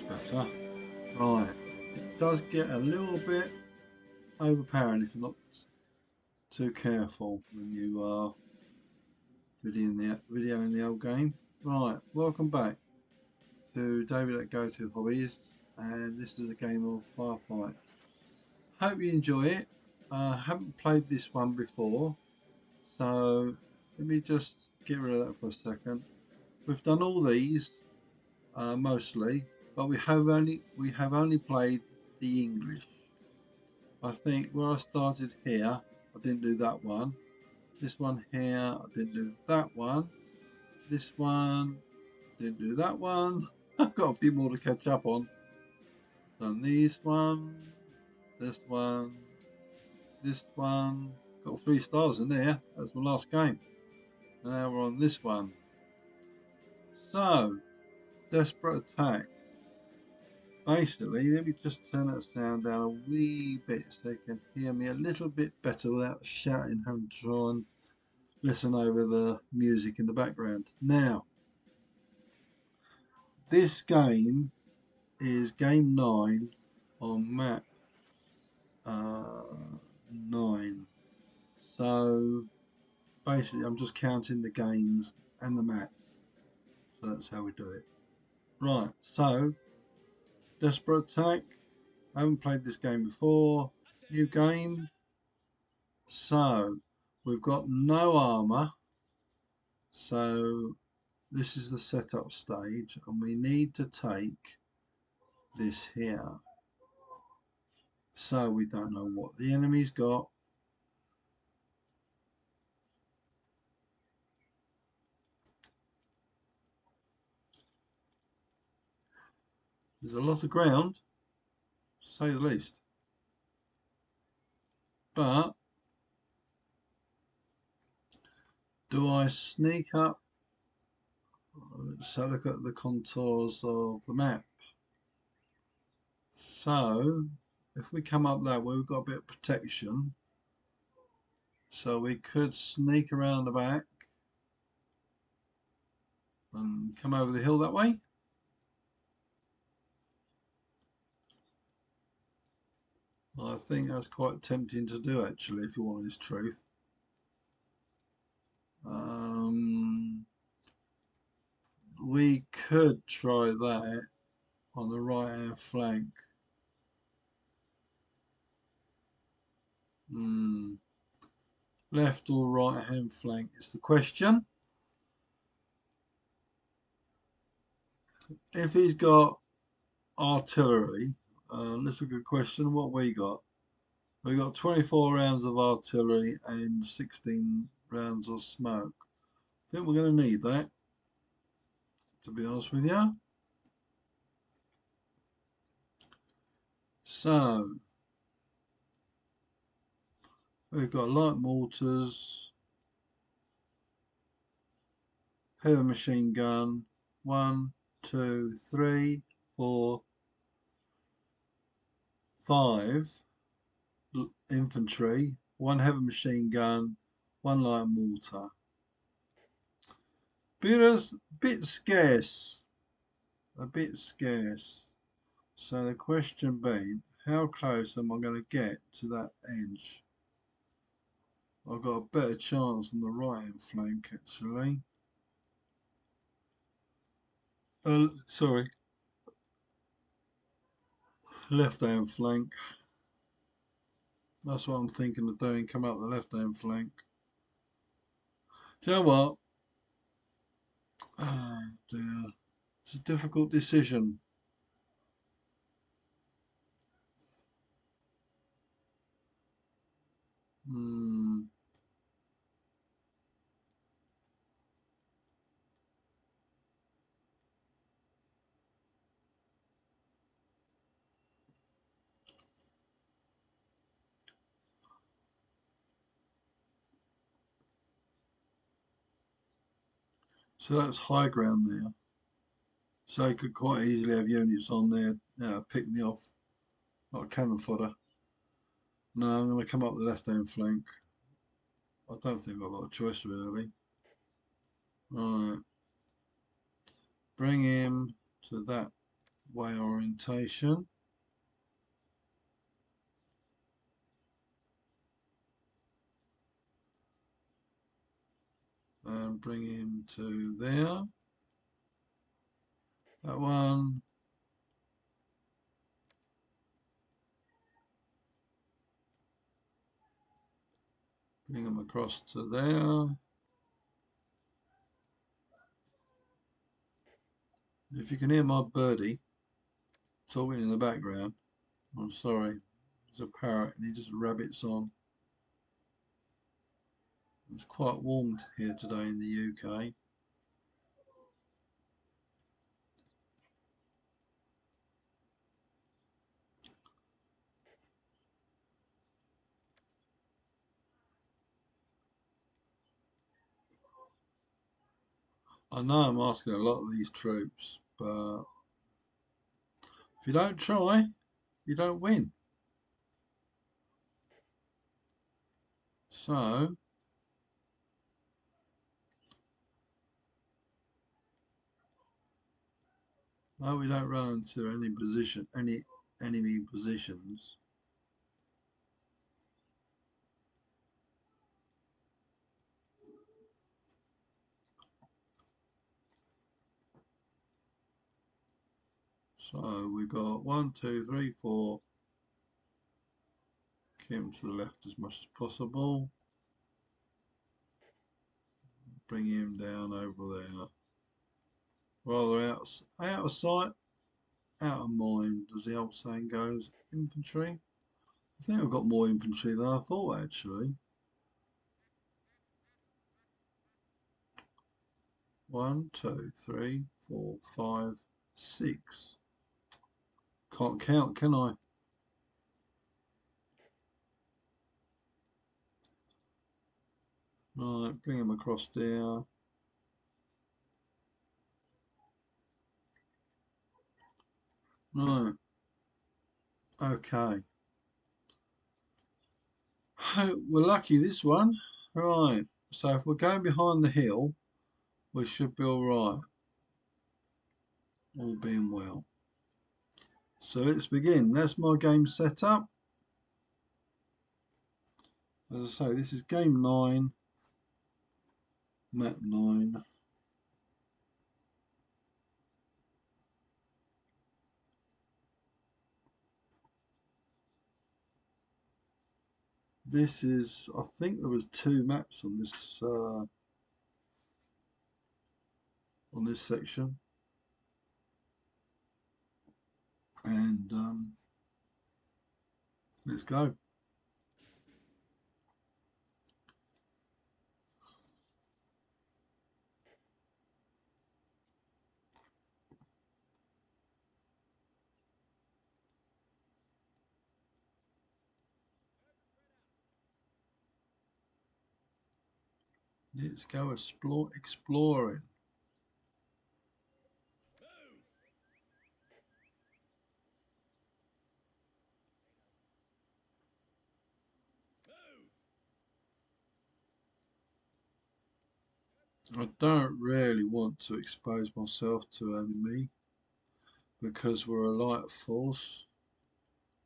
better. Right. It does get a little bit overpowering if you're not too careful when you are videoing the old game. Right, welcome back to David at Go To Hobbies, and this is a game of Firefight. Hope you enjoy it. I haven't played this one before, so let me just get rid of that for a second. We've done all these mostly, but we have only played the English. I think where I started here, I didn't do that one. This one here, I didn't do that one. This one, didn't do that one. I've got a few more to catch up on. Done this one, this one, this one. Got 3 stars in there. That's my last game. Now we're on this one. So, Desperate Attack. Basically, let me just turn that sound down a wee bit so you can hear me a little bit better without shouting, having to try and listen over the music in the background. Now, this game is game 9 on map 9. So basically, I'm just counting the games and the maps. So that's how we do it. Right, so Desperate Attack. I haven't played this game before. New game. So we've got no armor. So this is the setup stage, and we need to take this here. So we don't know what the enemy's got. There's a lot of ground, to say the least. But do I sneak up? Let's have a look at the contours of the map. So if we come up that way, we've got a bit of protection. So we could sneak around the back and come over the hill that way. I think that's quite tempting to do, actually, if you want his truth. We could try that on the right hand flank. Left or right hand flank is the question. If he's got artillery, that's a good question. What we got? We got 24 rounds of artillery and 16 rounds of smoke. I think we're going to need that, to be honest with you. So we've got light mortars, heavy machine gun, 1, 2, 3, 4, 5 infantry, 1 heavy machine gun, 1 light mortar. Bit scarce, a bit scarce. So the question being, how close am I going to get to that edge? I've got a better chance on the right hand flank, actually. Sorry, left hand flank. That's what I'm thinking of doing, come up the left hand flank. Do you know what? Oh dear, it's a difficult decision. So that's high ground there. So I could quite easily have units on there, pick me off like cannon fodder. No, I'm going to come up the left hand flank. I don't think I've got a lot of choice really. Alright. Bring him to that way orientation. And bring him to there. That one. Bring him across to there. If you can hear my birdie talking in the background, I'm sorry. There's a parrot and he just rabbits on. It's quite warm here today in the UK. I know I'm asking a lot of these troops, but if you don't try, you don't win. So, no, we don't run into any enemy positions. So we've got 1, 2, 3, 4. Keep him to the left as much as possible. Bring him down over there. Rather out of sight, out of mind, as the old saying goes. Infantry. I think I've got more infantry than I thought actually. 1, 2, 3, 4, 5, 6. Can't count, can I? Right, bring him across there. Right, okay. We're lucky this one. Right, so if we're going behind the hill, we should be alright. All being well. So let's begin. That's my game set up. As I say, this is game 9, map 9. This is, I think there was 2 maps on this section, and let's go. Let's go exploring. I don't really want to expose myself to enemy because we're a light force.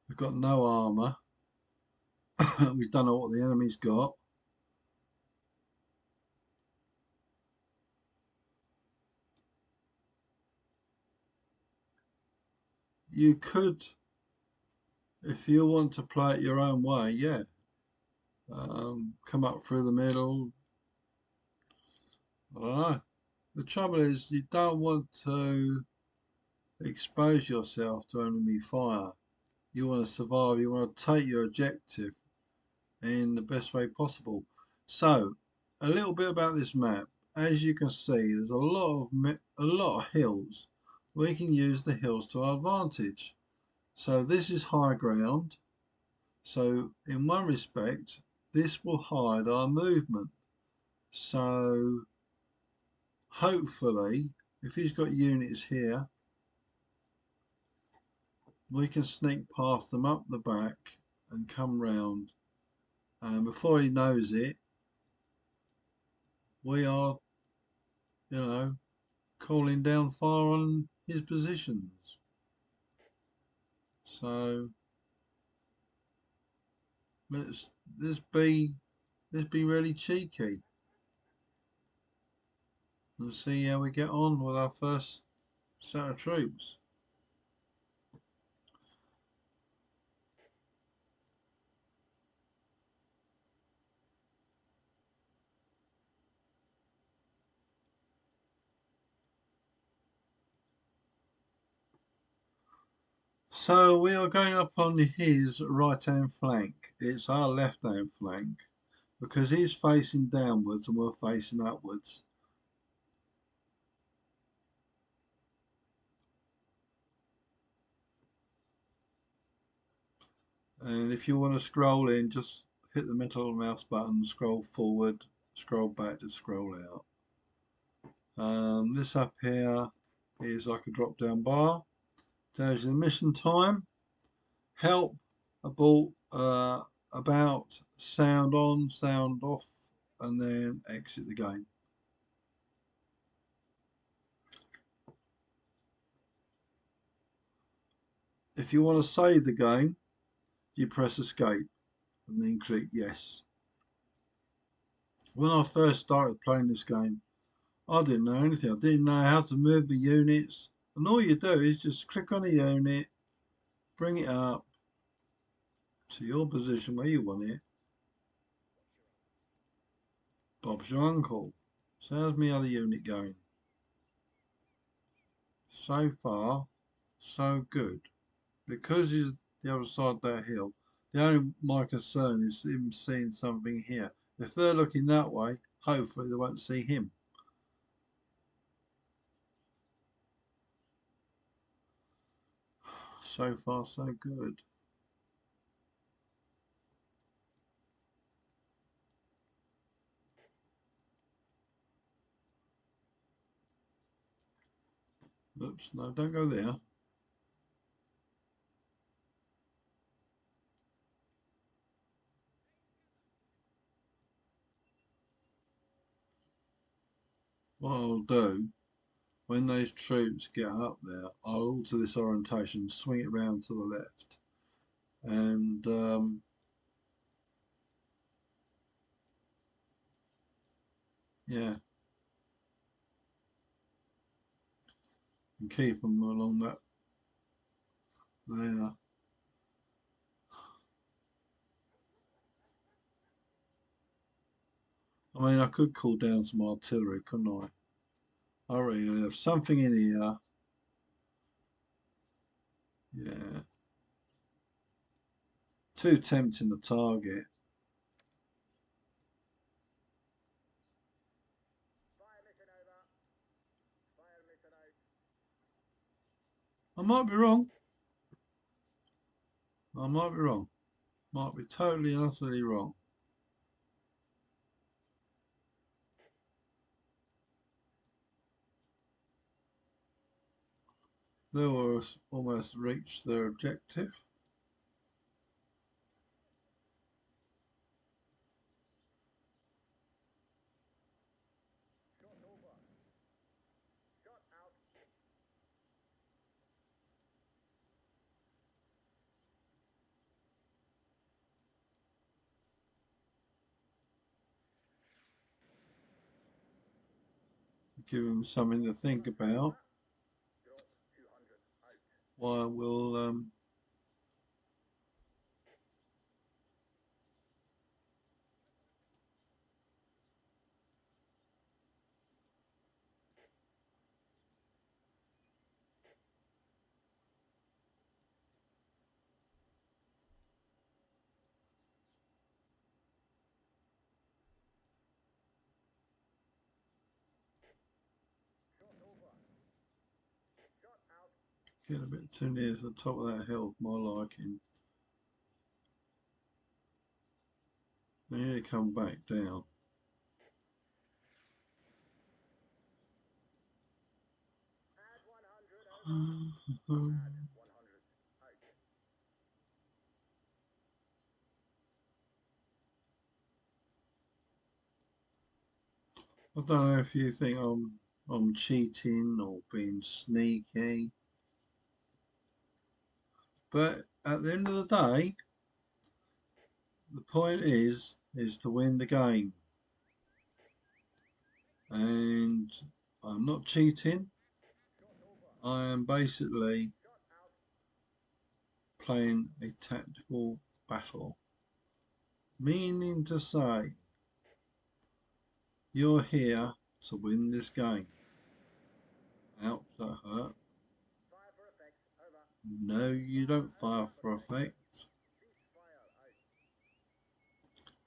We've got no armour. We don't know what the enemy's got. You could, if you want to play it your own way, yeah. Come up through the middle. I don't know. The trouble is you don't want to expose yourself to enemy fire. You want to survive. You want to take your objective in the best way possible. So, a little bit about this map. As you can see, there's a lot of hills. We can use the hills to our advantage. So this is high ground. So in one respect, this will hide our movement. So hopefully, if he's got units here, we can sneak past them up the back and come round. And before he knows it, we are, you know, calling down fire on his positions. So let's let's be let's be really cheeky and see how we get on with our first set of troops. So we are going up on his right hand flank. It's our left hand flank because he's facing downwards and we're facing upwards. And if you want to scroll in, just hit the middle mouse button, scroll forward, scroll back to scroll out. This up here is like a drop down bar. Tells you the mission time, help, abort, about, sound on, sound off, and then exit the game. If you want to save the game, you press escape and then click yes. When I first started playing this game, I didn't know anything. I didn't know how to move the units. And all you do is just click on a unit, bring it up to your position where you want it. Bob's your uncle. So how's my other unit going? So far, so good. Because he's the other side of that hill, the only my concern is him seeing something here. If they're looking that way, hopefully they won't see him. So far, so good. Oops, no, don't go there. What I'll do, when those troops get up there, I'll alter this orientation, swing it round to the left, and yeah, and keep them along that there. I mean, I could call down some artillery, couldn't I? I already have something in here. Yeah, too tempting to target. I might be wrong. I might be wrong. Might be totally and utterly wrong. They were almost reached their objective. Give them something to think about. While we'll get a bit too near to the top of that hill for my liking. They need to come back down. I don't know if you think I'm cheating or being sneaky. But at the end of the day, the point is to win the game. And I'm not cheating. I am basically playing a tactical battle. Meaning to say, you're here to win this game. Ouch, that hurt. No, you don't fire for effect.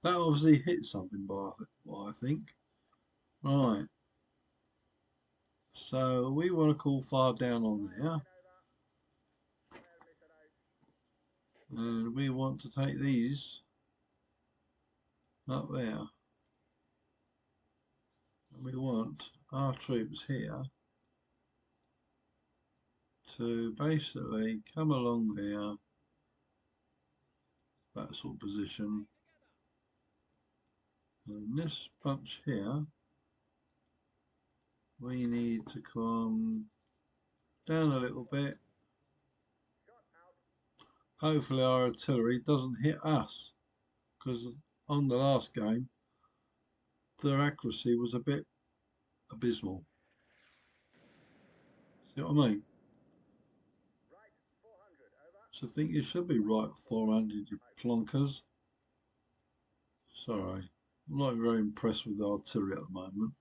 That obviously hit something, by what I think. Right. So we want to call fire down on there. And we want to take these up there. And we want our troops here to basically come along there, that sort of position. And this bunch here, we need to come down a little bit. Hopefully our artillery doesn't hit us, because on the last game their accuracy was a bit abysmal. See what I mean? So I think you should be right, 400, you plonkers. Sorry, I'm not very impressed with the artillery at the moment.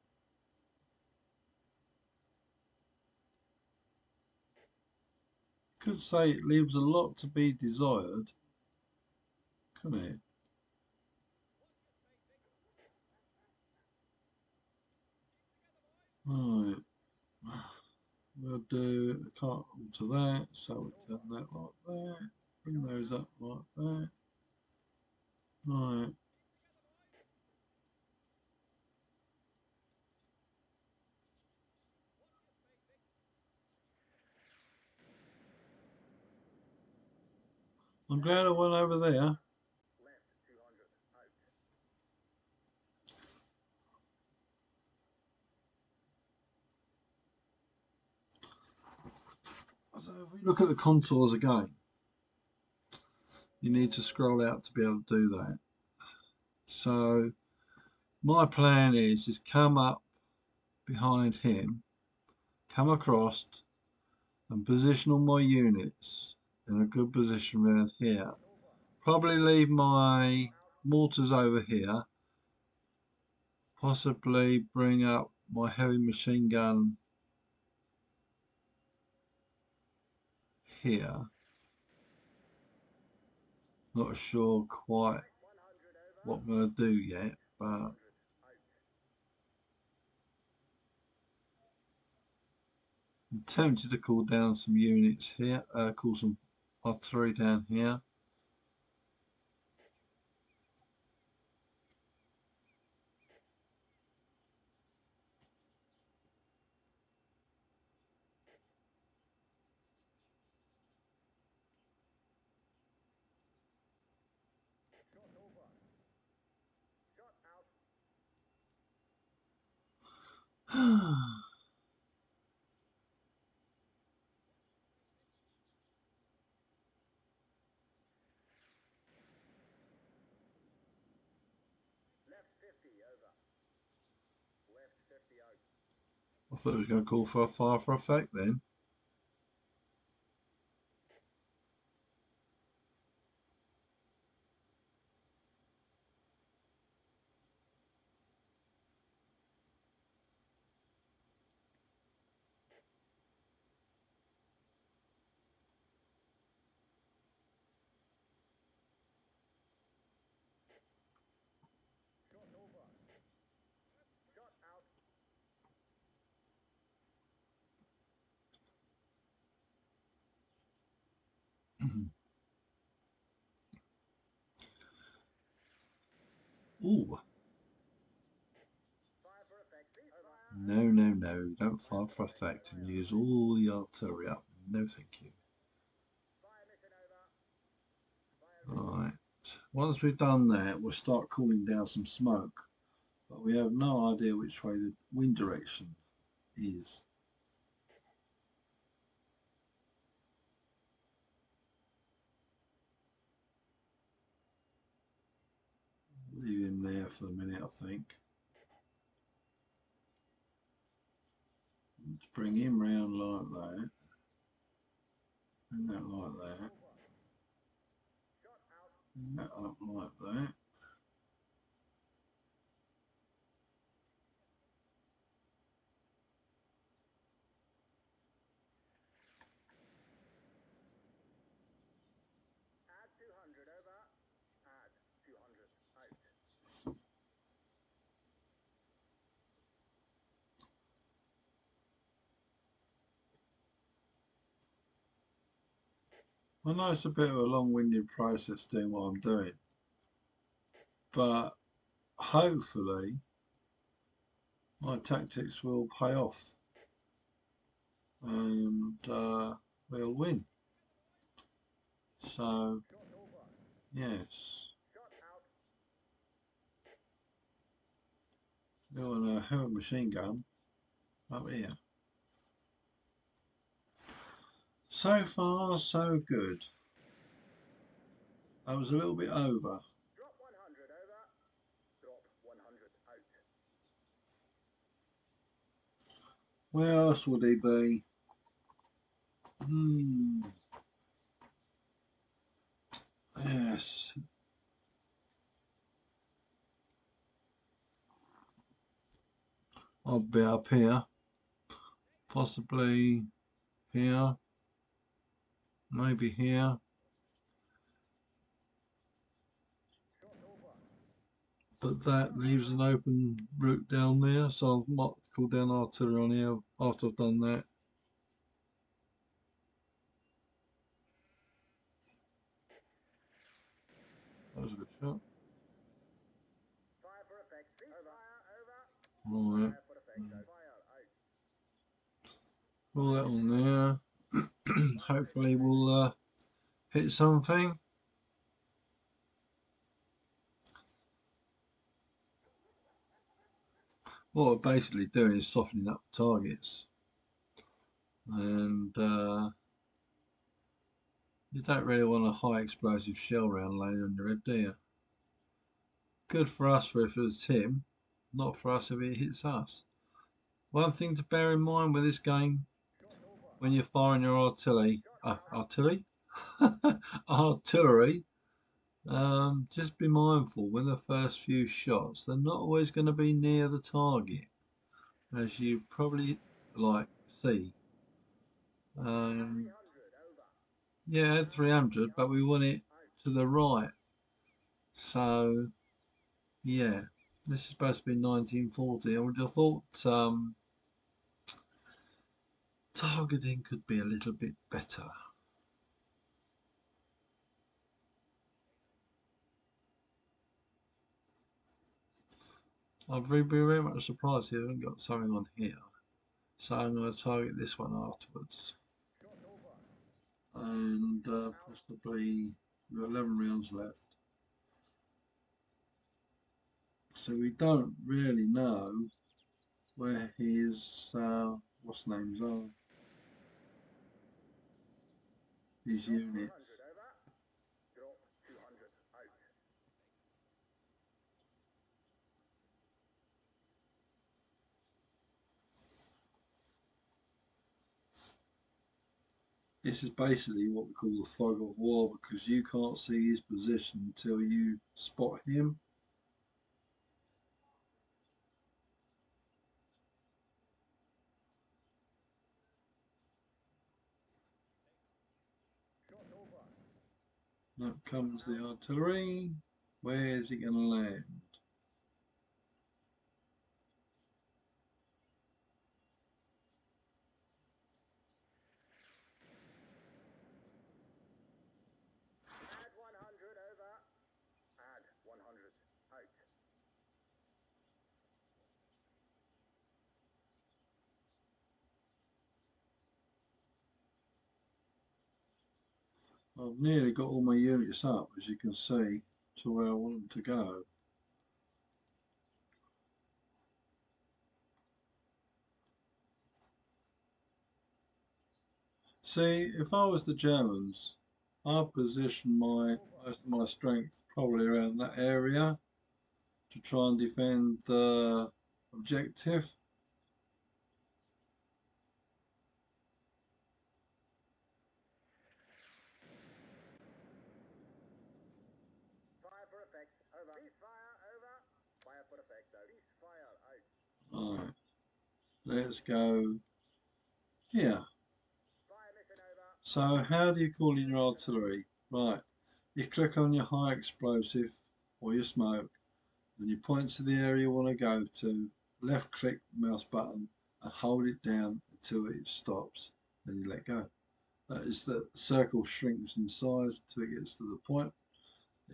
Could say it leaves a lot to be desired, couldn't it? Right, we'll do a cart to that, so we'll turn that like that, bring those up like that. Right, I'm glad I went over there. So if we look at the contours again, you need to scroll out to be able to do that. So my plan is come up behind him, come across and position all my units in a good position around here. Probably leave my mortars over here, possibly bring up my heavy machine gun here. Not sure quite what I'm going to do yet, but I'm tempted to call down some units here, call some artillery down here. I thought it was going to call for a fire for effect then. Ooh. No, no, no. Don't fire for effect and use all the artillery up. No, thank you. Alright. Once we've done that, we'll start cooling down some smoke. But we have no idea which way the wind direction is. for the minute, I think. Let's bring him round like that. Bring that like that. Bring that up like that. I know it's a bit of a long-winded process doing what I'm doing, but hopefully my tactics will pay off and we'll win. So, yes, we want to have a machine gun up here. So far, so good. I was a little bit over. Where else would he be? Yes, I'll be up here, possibly here, maybe here. But that leaves an open route down there, so I might call down artillery on here after I've done that. That was a good shot. Right. All that on there. Hopefully we'll hit something. What we're basically doing is softening up the targets. And you don't really want a high explosive shell round laying on your head, do you? Good for us if it's him, not for us if it hits us. One thing to bear in mind with this game, when you're firing your artillery, just be mindful when the first few shots, they're not always going to be near the target, as you probably like see. Yeah, 300, but we want it to the right. So, yeah, this is supposed to be 1940. I would have thought targeting could be a little bit better. I'd be very much surprised if you haven't got something on here. So I'm going to target this one afterwards. And possibly we've got 11 rounds left. So we don't really know where his, what's names are, his units. This is basically what we call the fog of war because you can't see his position until you spot him. Up comes the artillery. Where's it going to land? I've nearly got all my units up, as you can see, to where I want them to go. See, if I was the Germans, I'd position most of my strength probably around that area to try and defend the objective. Right, let's go here. So how do you call in your artillery? Right, you click on your high explosive or your smoke, and you point to the area you want to go to, left click the mouse button and hold it down until it stops, then you let go. That is, the circle shrinks in size until it gets to the point.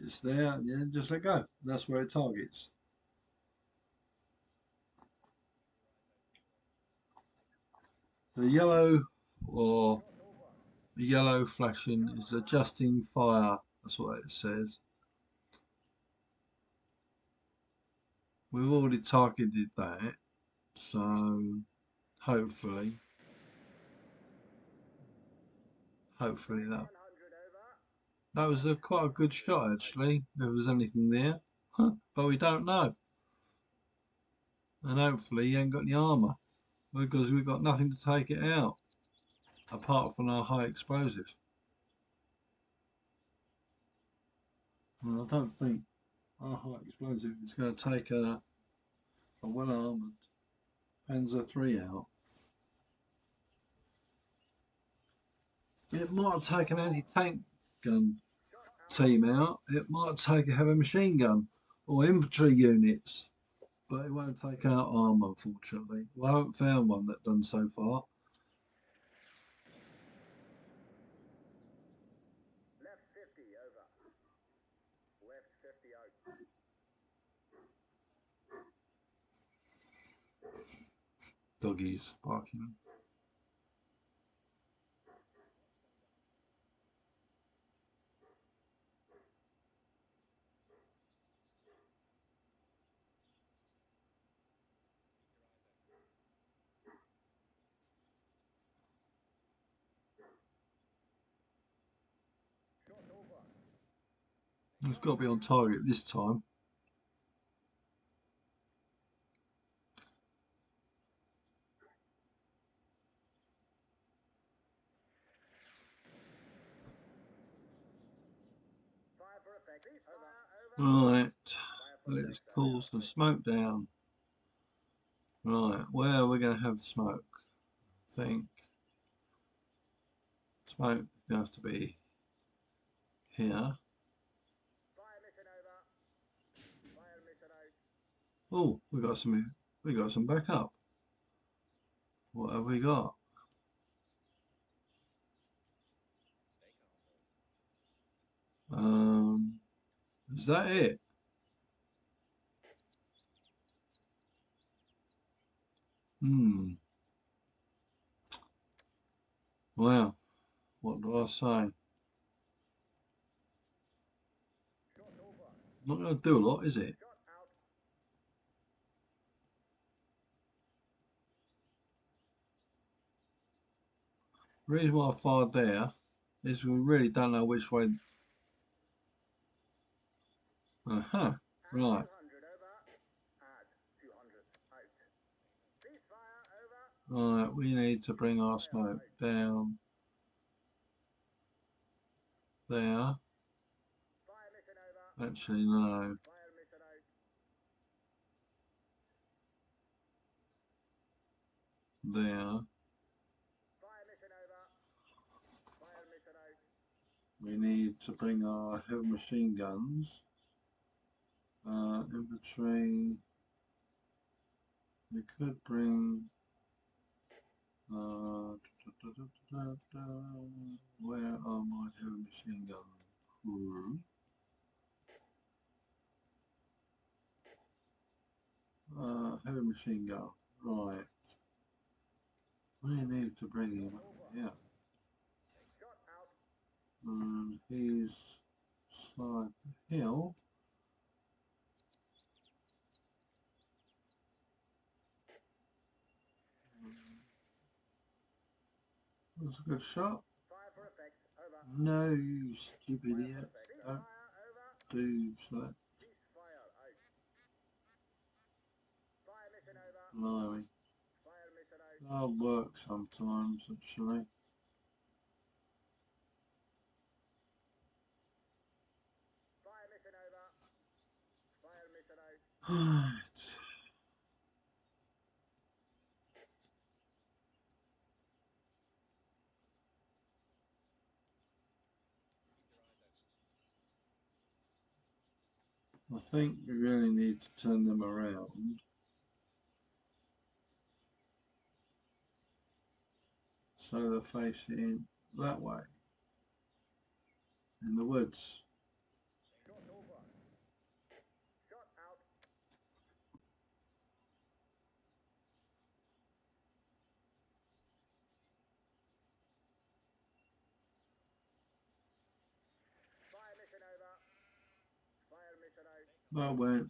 It's there, and then just let go. That's where it targets. The yellow or the yellow flashing is adjusting fire. That's what it says. We've already targeted that, so hopefully, hopefully that was quite a good shot actually. If there was anything there, but we don't know, and hopefully he ain't got any armour because we've got nothing to take it out apart from our high explosive. And I don't think our high explosive is going to take a well armoured Panzer III out. It might take an anti-tank gun team out. It might take a heavy machine gun or infantry units, but it won't take out armour, unfortunately. Well, I haven't found one that done so far. Doggies barking. It's got to be on target this time. Right, let's cool some smoke down. Right, where are we going to have the smoke? I think smoke has to be here. Oh, we got some backup. What have we got? Is that it? Hmm. Well, what do I say? Not going to do a lot, is it? The reason why I fired there is we really don't know which way. Uh-huh. Right. Right, we need to bring our smoke down there. Actually, no. There. We need to bring our heavy machine guns. Infantry. We could bring. Where are my heavy machine gun crew? Heavy machine gun. Right. We need to bring him here. And he's side the hill. That's a good shot. No, you stupid idiot. Don't do that. Blimey. Hard work sometimes, actually. Right. I think we really need to turn them around so they're facing that way in the woods. That went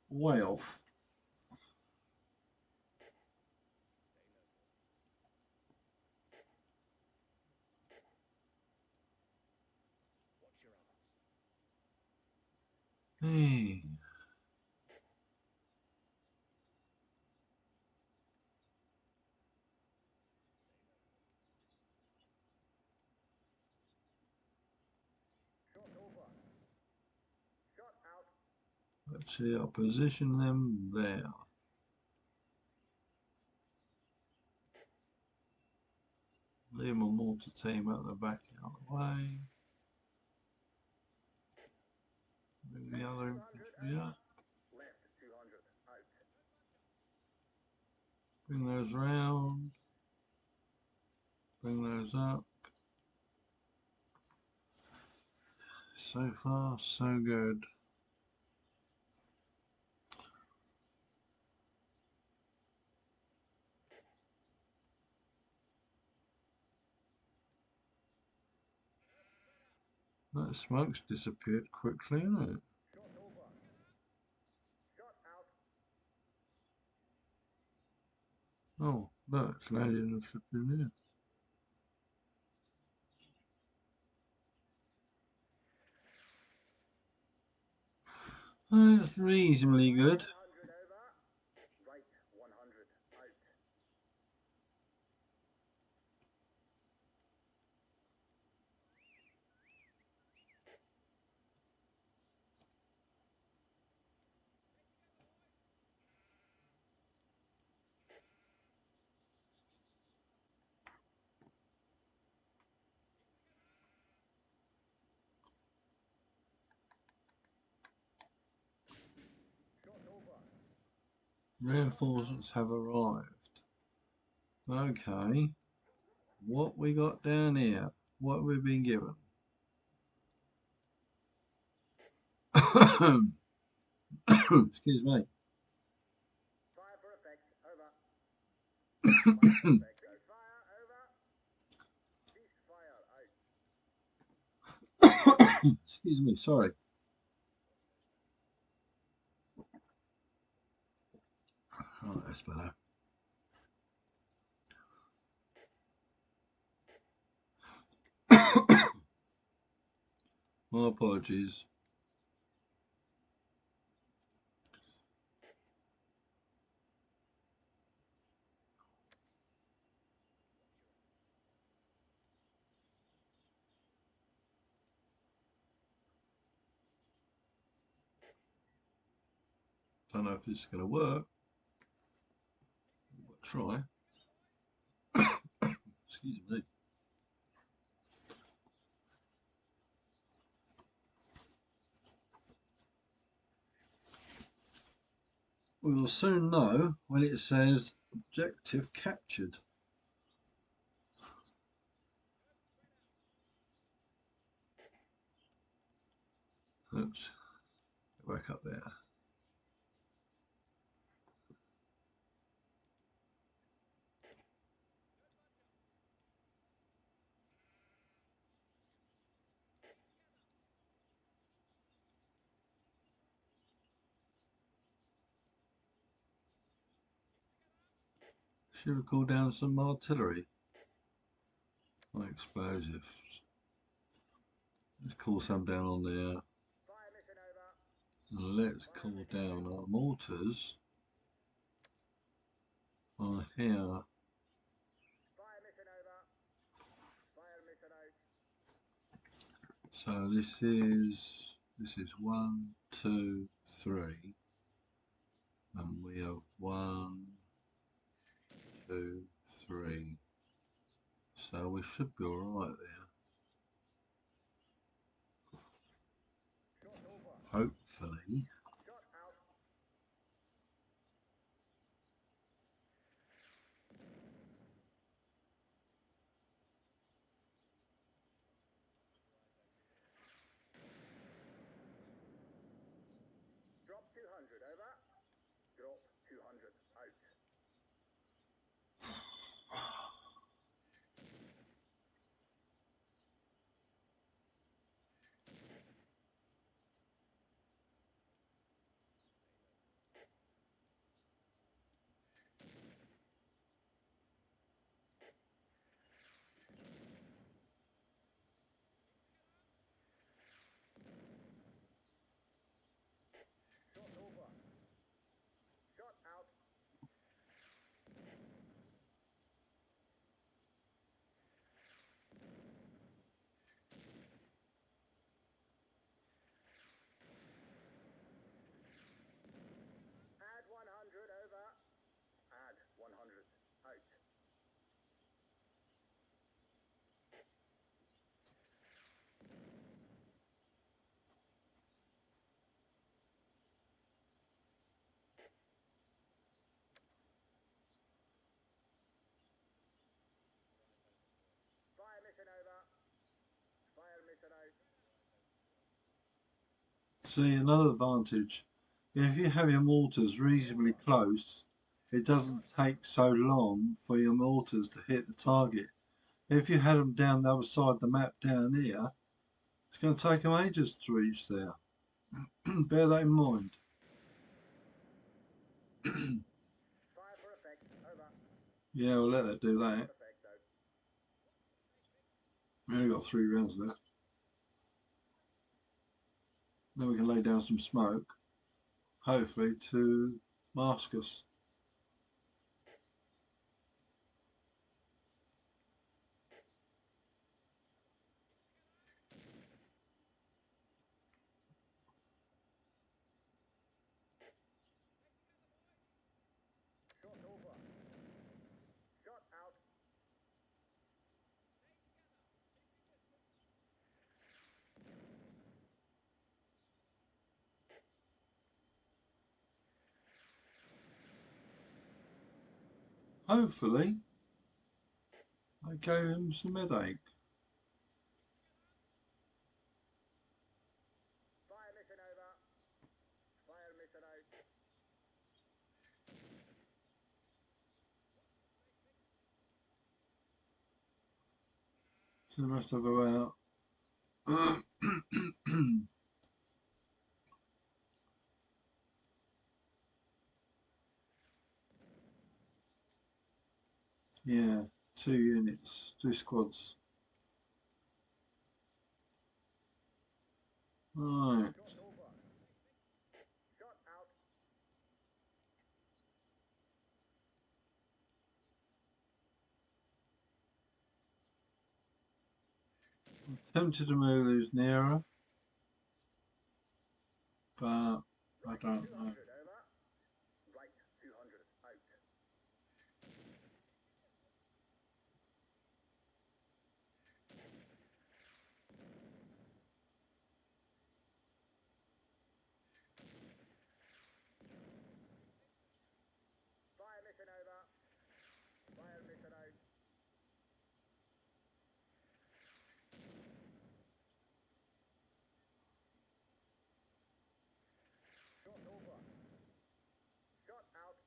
way off. Hey. Let's see, I'll position them there. Leave my mortar team at the back out of the way. Bring the other infantry up. Bring those round. Bring those up. So far, so good. That smoke's disappeared quickly, hasn't it? Oh, look, it's landed in the flipping there. That's reasonably good. Reinforcements have arrived. Okay. What we got down here? What have we been given? Excuse me. Excuse me, sorry. Oh, that's better. My apologies. Don't know if this is going to work, but try. Excuse me. We will soon know when it says objective captured. Oops, go back up there. Should we call down some artillery? Or explosives. Let's call some down on there. And let's call down our mortars. on here. So this is 1, 2, 3, and we have 1, 2, 3. So we should be alright there. Hopefully. Drop 200, over. Drop 200, out. Shot over. Shot out. Add 100, over. Add 100, out. Fire mission over. Fire mission out. See, another advantage. If you have your mortars reasonably close, it doesn't take so long for your mortars to hit the target. If you had them down the other side of the map down here, it's going to take them ages to reach there. Bear that in mind. Fire for effect, over. Yeah, we'll let that do that. Effect, out. We only got 3 rounds left. Then we can lay down some smoke, hopefully to mask us. Shot over. Shot out. Hopefully, I gave him some headache. Fire mission over. Fire mission out. So the rest of about yeah, 2 units, 2 squads. Right. Shot over. Shot out. I'm tempted to move these nearer, but I don't know. 200, over. Right, 200, out. Fire mission over. Fire mission out. Shot over. Shot out.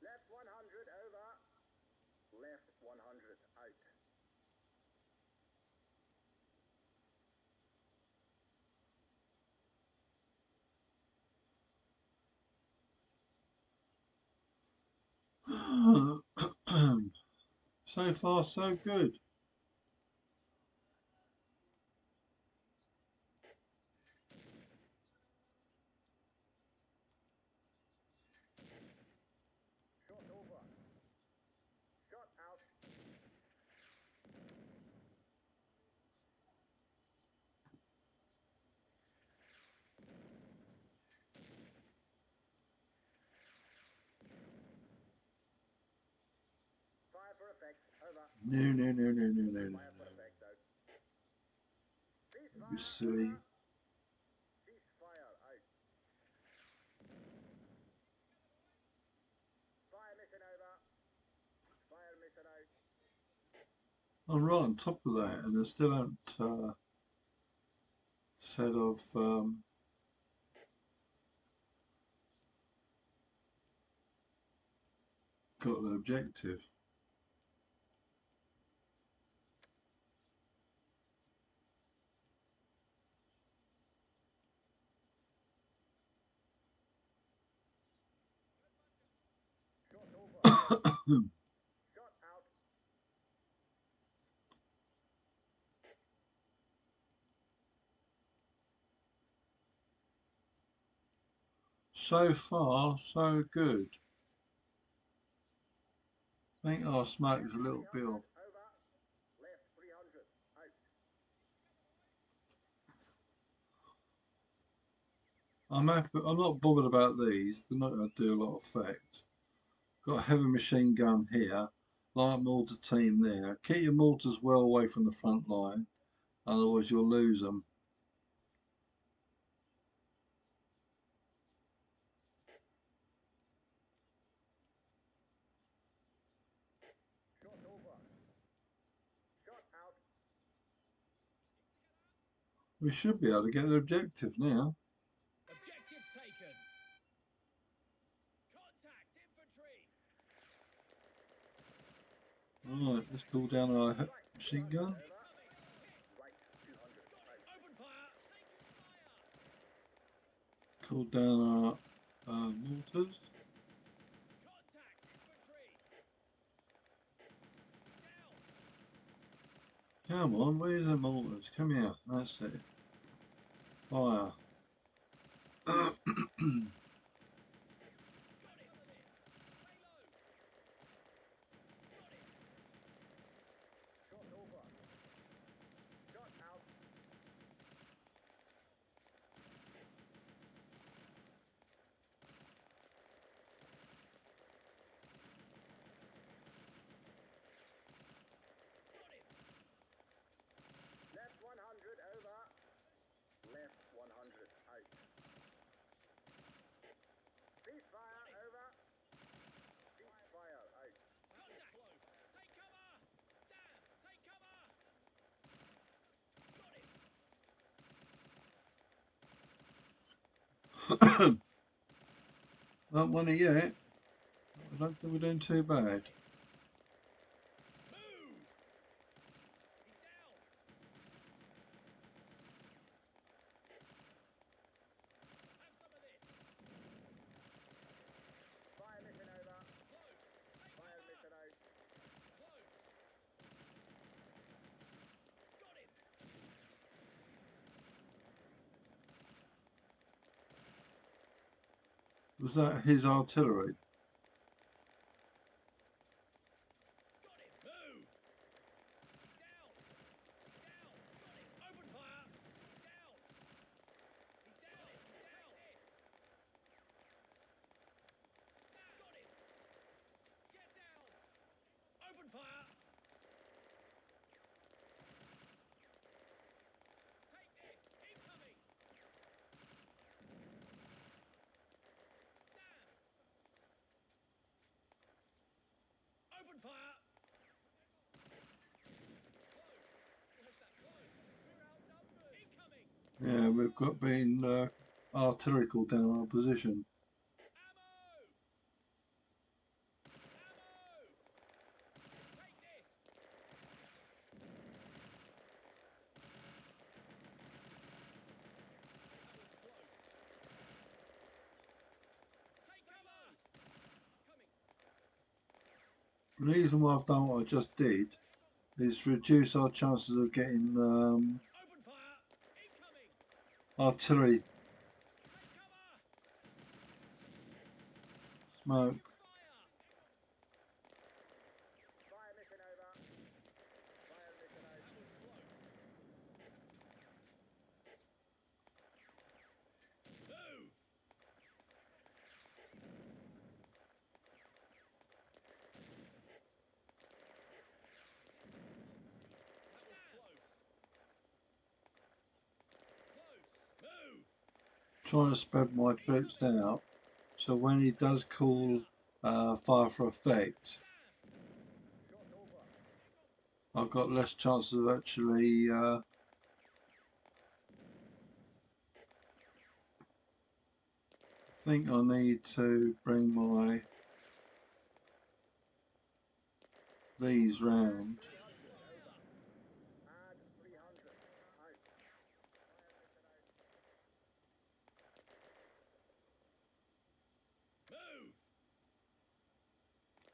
Left 100, over. Left 100, out. So far, so good. Shot over. Shot out. Fire for effect. Over. No, no, no, no, no, no, no, Fire for no. effect though. Don't be Ceasefire. silly. Over. Ceasefire out. Fire mission over. Fire mission out. I'm right on top of that, and I still haven't said I've got the objective. Shot over. Shot out. So far, so good. I think our smoke's a little bit 300. off. Over. Left 300. Out. I'm happy. I'm not bothered about these. They're not going to do a lot of effect. Got a heavy machine gun here. Light mortar team there. Keep your mortars well away from the front line, otherwise you'll lose them. Shot over. Shot out. We should be able to get the objective now. Objective taken. Contact infantry. Alright, let's call down our machine gun. Over. Right 200. Out. Open fire. Taking fire. Call down our mortars. Contact infantry. Down. Come on, where's the mortars? Come here. That's it. Fire. Got it. Stay low. Got it. Shot over. Shot out. Got it. Left 100. Over. Left 100. Out. Ceasefire. Over. Ceasefire. Out. Contact. Close. Take cover. Down. Take cover. Got it. Not one yet. I don't think we're doing too bad. Move. He's down. Have some of this. Fire mission over. Close. Take Fire cover. mission out. Close. Got him. Was that his artillery? Got him. Move. He's down. He's down. Got him. Open fire. He's down. He's down. He's down. Got him. Get down. Open fire. Take this. Incoming. Down. Open fire. Close. Where's that close? We're outnumbered. Incoming. Yeah, we've got been artillery called down on our position. Ammo. Ammo. Take this. That was close. Take cover. Coming. The reason why I've done what I just did is to reduce our chances of getting Open fire! Incoming! artillery Take cover! smoke. Fire! Fire mission over. Fire mission over. That was close. Move! That was close. Close. Move! Trying to spread my troops out so when he does call fire for effect, Shot over. I've got less chance of actually I think I need to bring my these round. 300 over. Add 300. Out. Fire mission out. Move!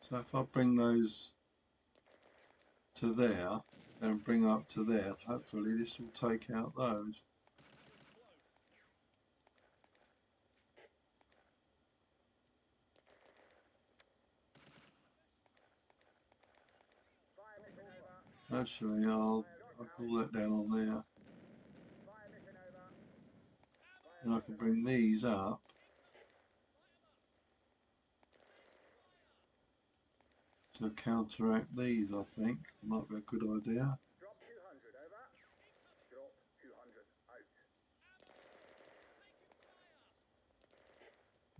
So if I bring those to there and bring up to there, hopefully this will take out those. Fire mission over. Actually, I'll pull that down on there, Fire mission over. and I can bring these up to counteract these. I think might be a good idea. Drop 200 over. Drop 200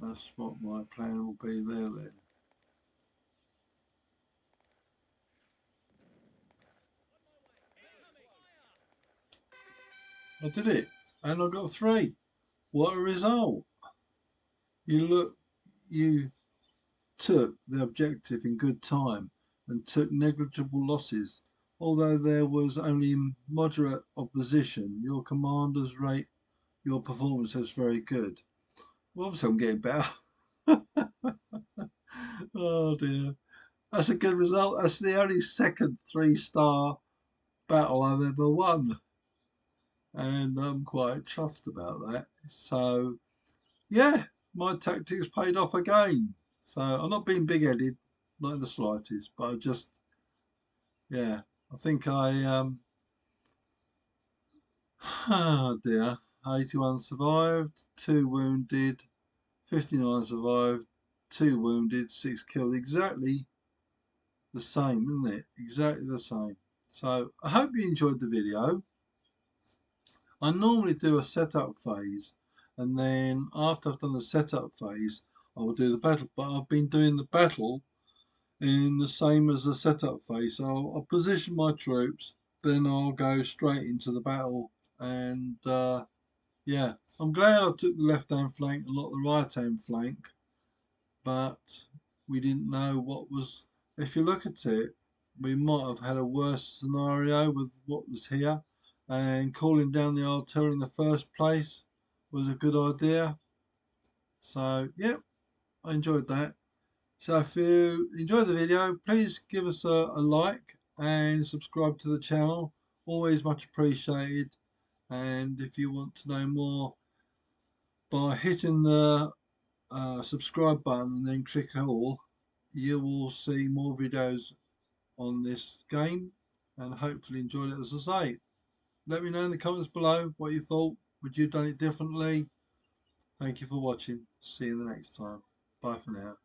out. That's what my plan will be there then. I did it, and I got 3. What a result! You took the objective in good time and took negligible losses. Although there was only moderate opposition, your commanders rate your performance as very good. Well, obviously I'm getting better. Oh dear. That's a good result. That's the only second 3-star battle I've ever won. And I'm quite chuffed about that. So, yeah, my tactics paid off again. So I'm not being big-headed, not in the slightest, but I just, yeah, I think oh dear, 81 survived, 2 wounded, 59 survived, 2 wounded, 6 killed. Exactly the same, isn't it? Exactly the same. So I hope you enjoyed the video. I normally do a setup phase, and then after I've done the setup phase, I will do the battle. But I've been doing the battle in the same as the setup phase. So I'll position my troops, then I'll go straight into the battle. And yeah, I'm glad I took the left-hand flank and not the right-hand flank. But we didn't know what was. If you look at it, we might have had a worse scenario with what was here. And calling down the artillery in the first place was a good idea. So, yeah, I enjoyed that. So if you enjoyed the video, please give us a like and subscribe to the channel. Always much appreciated. And if you want to know more, by hitting the subscribe button and then click all, you will see more videos on this game and hopefully enjoyed it. As I say, let me know in the comments below what you thought. Would you have done it differently? Thank you for watching. See you the next time. Bye for now.